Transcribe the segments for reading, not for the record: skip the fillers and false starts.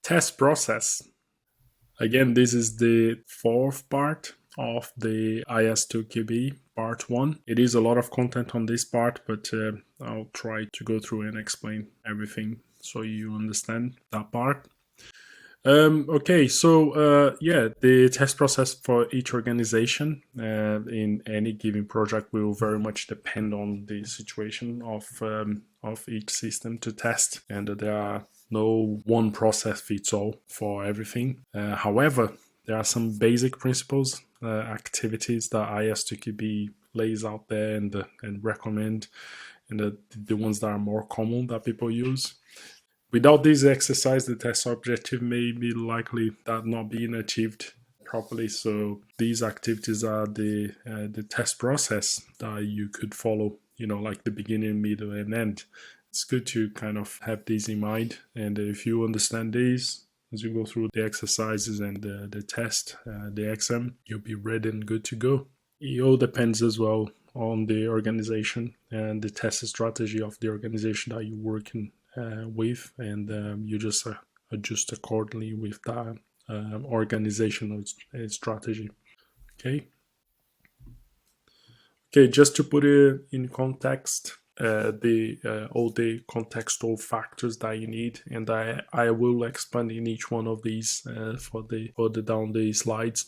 Test process. Again, this is the fourth part of the ISTQB part 1. It is a lot of content on this part, but I'll try to go through and explain everything so you understand that part. Okay, so the test process for each organization in any given project will very much depend on the situation of each system to test, and there are no one process fits all for everything. However, there are some basic principles, activities that ISTQB lays out there and recommend, and the ones that are more common that people use. Without this exercise, the test objective may be likely that not being achieved properly. So these activities are the test process that you could follow, like the beginning, middle, and end. It's good to kind of have these in mind. And if you understand these, as you go through the exercises and the test, the exam, you'll be ready and good to go. It all depends as well on the organization and the test strategy of the organization that you're working with, and you just adjust accordingly with that organizational strategy. Okay, just to put it in context, all the contextual factors that you need, and I will expand in each one of these further down the slides.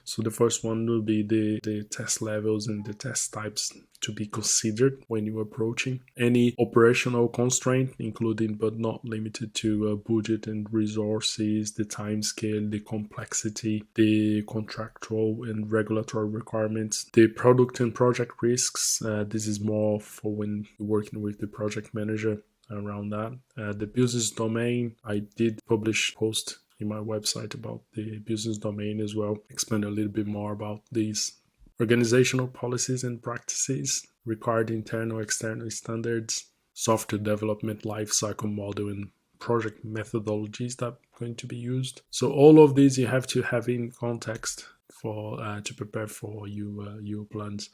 So the first one will be the test levels and the test types to be considered when you're approaching any operational constraint, including but not limited to budget and resources, the time scale, the complexity, the contractual and regulatory requirements, the product and project risks. This is more for when you're working with the project manager around that. The business domain, I did publish a post in my website about the business domain as well, expand a little bit more about these. Organizational policies and practices, required internal external standards, software development lifecycle model, and project methodologies that are going to be used. So all of these you have to have in context for to prepare for your plans.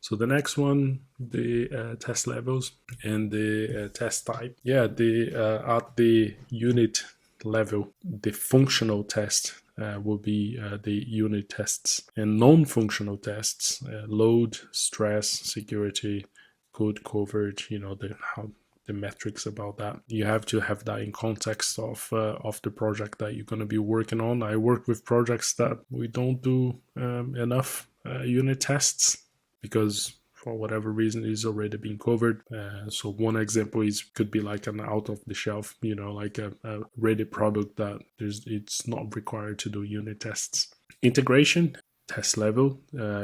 So the next one, the test levels and the test type. At the unit level, the functional test will be the unit tests, and non-functional tests, load, stress, security, code coverage, the metrics about that. You have to have that in context of the project that you're going to be working on. I work with projects that we don't do enough unit tests because for whatever reason is already being covered. So one example could be like an out of the shelf, like a ready product that it's not required to do unit tests. Integration, test level,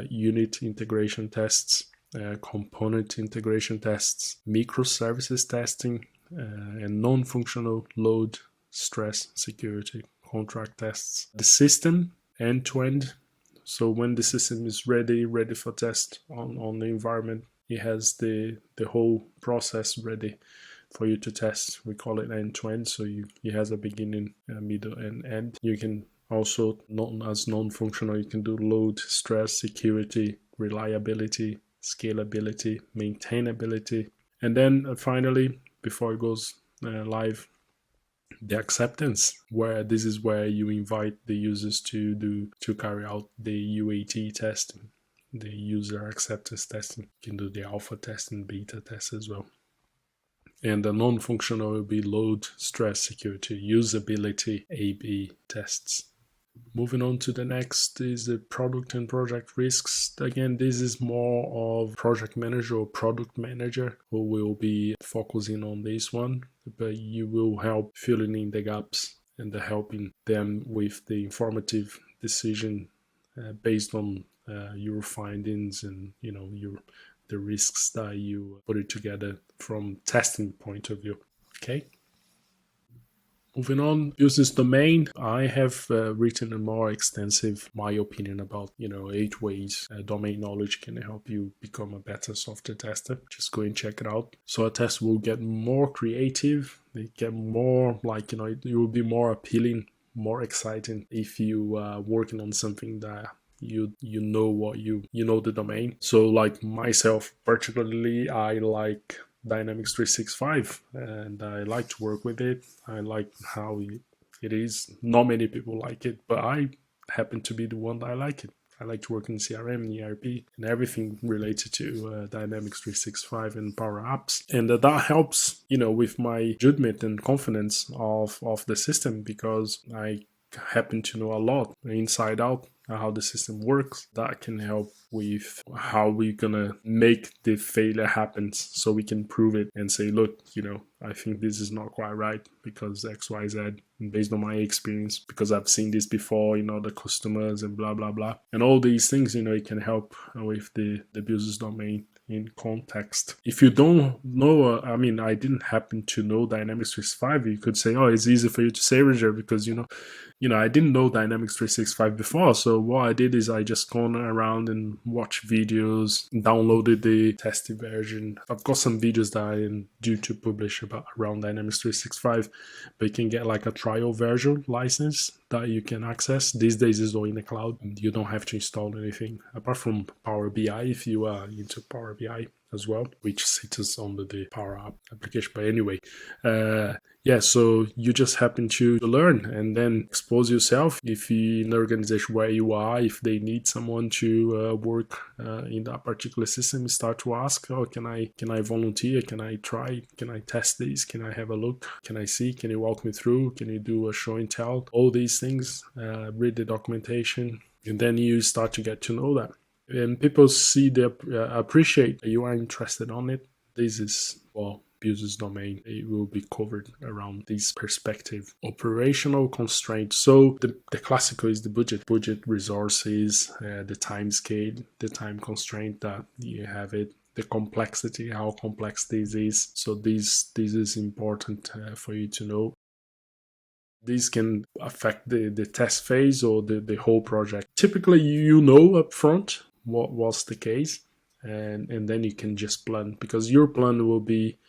unit integration tests, component integration tests, microservices testing, and non-functional load, stress, security, contract tests. The system, end-to-end. So when the system is ready for test on the environment, it has the whole process ready for you to test. We call it end-to-end. So it has a beginning, middle, and end. You can also, as non-functional, you can do load, stress, security, reliability, scalability, maintainability. And then finally, before it goes live, the acceptance, where this is where you invite the users to carry out the UAT testing, the user acceptance testing. You can do the alpha test and beta test as well. And the non-functional will be load, stress, security, usability, A/B tests. Moving on to the next is the product and project risks. Again, this is more of project manager or product manager who will be focusing on this one, but you will help filling in the gaps and helping them with the informative decision based on your findings and the risks that you put it together from testing point of view. Okay. Moving on, business domain. I have written a more extensive, my opinion about, 8 ways domain knowledge can help you become a better software tester. Just go and check it out. So a test will get more creative. They get more it will be more appealing, more exciting if you are working on something that you know the domain. So like myself, particularly, I like Dynamics 365 and I like to work with it. I like how It is. Not many people like it, but I happen to be the one that I like it. I like to work in CRM, ERP, and everything related to Dynamics 365 and Power Apps. And that helps, with my judgment and confidence of the system, because I happen to know a lot inside out how the system works. That can help with how we're gonna make the failure happen, so we can prove it and say, look, I think this is not quite right because XYZ, based on my experience, because I've seen this before, the customers and blah blah blah, and all these things, it can help with the business domain in context. If you don't know, I didn't happen to know Dynamics 365. You could say, oh, it's easy for you to say, Roger, because I didn't know Dynamics 365 before. So what I did is I just gone around and watched videos, downloaded the tested version. I've got some videos that I am due to publish around Dynamics 365, but you can get like a trial version license that you can access. These days is all in the cloud, and you don't have to install anything apart from Power BI if you are into Power BI as well, which sits under the Power App application. But anyway, so you just happen to learn and then expose yourself. If you're in an organization where you are, if they need someone to work in that particular system, start to ask, oh, can I volunteer? Can I try? Can I test this? Can I have a look? Can I see? Can you walk me through? Can you do a show and tell? All these things, read the documentation, and then you start to get to know that. And people appreciate that you are interested on it. This is, business domain. It will be covered around this perspective. Operational constraints. So the classical is the budget resources, the time scale, the time constraint that you have it, the complexity, how complex this is. So this is important for you to know. These can affect the test phase or the whole project. Typically, up front what was the case, and then you can just plan, because your plan will be,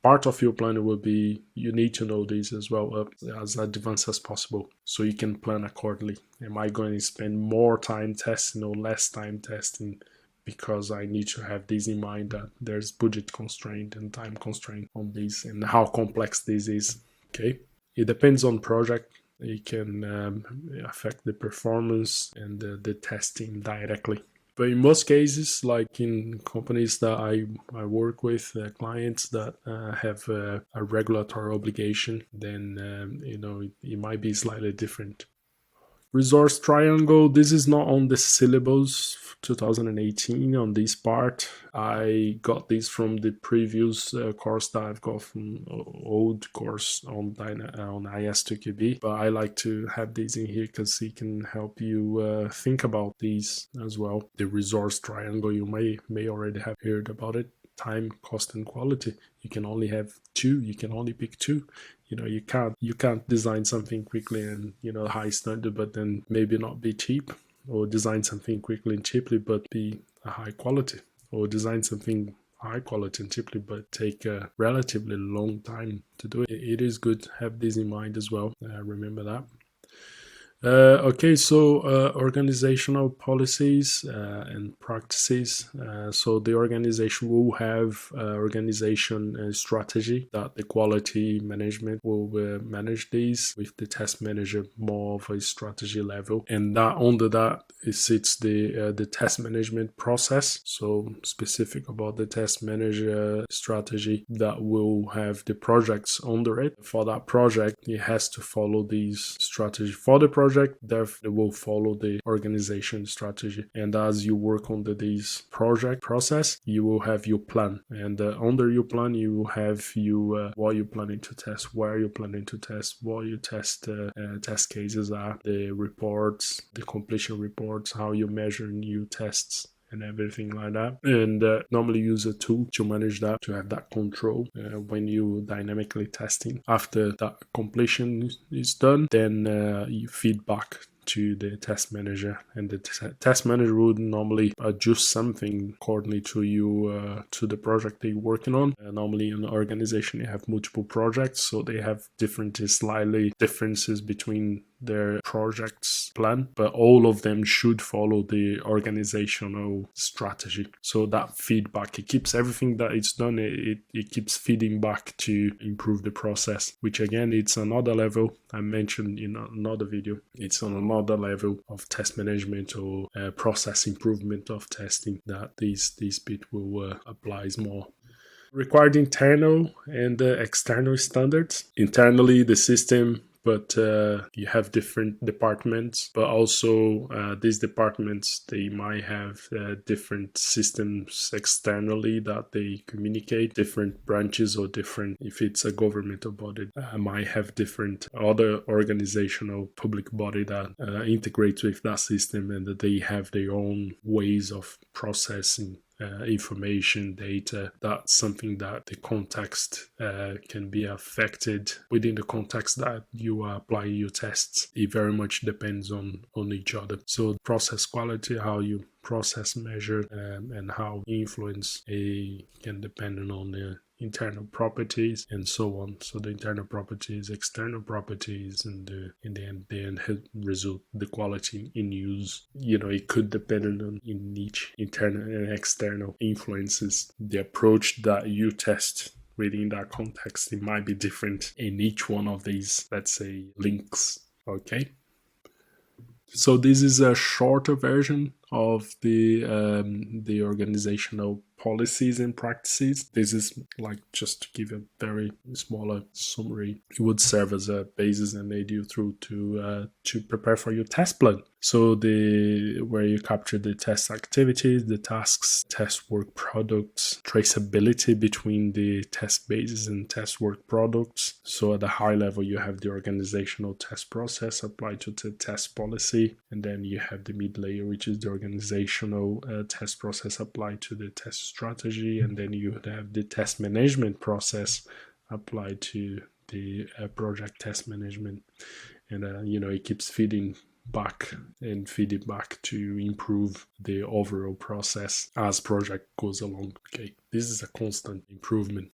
part of your plan will be, you need to know this as well as advanced as possible, so you can plan accordingly. Am I going to spend more time testing or less time testing? Because I need to have this in mind, that there's budget constraint and time constraint on this and how complex this is. Okay. It depends on project. It can affect the performance and the testing directly. But in most cases, like in companies that I work with, clients that have a regulatory obligation, then it might be slightly different. Resource triangle, this is not on the syllabus 2018 on this part. I got this from the previous course that I've got from old course on ISTQB, but I like to have these in here because it can help you think about these as well. The resource triangle, you may already have heard about it. Time, cost, and quality. You can only have two. You can only pick two. You can't design something quickly and high standard, but then maybe not be cheap, or design something quickly and cheaply but be a high quality, or design something high quality and cheaply but take a relatively long time to do it. It is good to have this in mind as well. Remember that. Organizational policies and practices. So the organization will have organization strategy that the quality management will manage these, with the test manager more of a strategy level, and that under that it sits the test management process. So specific about the test manager strategy that will have the projects under it. For that project, it has to follow these strategy for the project. Therefore, will follow the organization strategy. And as you work on this project process, you will have your plan. And under your plan, you will have what you're planning to test, where you're planning to test, what your test cases are, the reports, the completion reports, how you measure new tests, and everything like that. And normally use a tool to manage that, to have that control when you dynamically testing. After that completion is done, then you feed back to the test manager, and the test manager would normally adjust something accordingly to you to the project they're working on. Normally in an organization you have multiple projects, so they have different slightly differences between their projects plan, but all of them should follow the organizational strategy. So that feedback, it keeps everything that it's done, it keeps feeding back to improve the process, which again, it's another level I mentioned in another video. It's on another level of test management or process improvement of testing that this bit will applies more. Required internal and external standards. Internally, the system, but you have different departments, but also these departments, they might have different systems externally that they communicate, different branches or different, if it's a governmental body, might have different other organizational public body that integrates with that system, and that they have their own ways of processing information, data. That's something that the context can be affected within the context that you are applying your tests. It very much depends on each other. So process quality, how you process measure, and how influence can depend on the internal properties and so on. So the internal properties, external properties, and in the end result, the quality in use. It could depend on in each internal and external influences. The approach that you test within that context, it might be different in each one of these, let's say, links. Okay. So this is a shorter version of the organizational policies and practices. This is like just to give a very smaller summary. It would serve as a basis and aid you through to prepare for your test plan. So where you capture the test activities, the tasks, test work products, traceability between the test bases and test work products. So at the high level, you have the organizational test process applied to the test policy, and then you have the mid layer, which is the organizational test process applied to the test strategy, and then you have the test management process applied to the project test management, and it keeps feeding back to improve the overall process as project goes along. Okay, this is a constant improvement.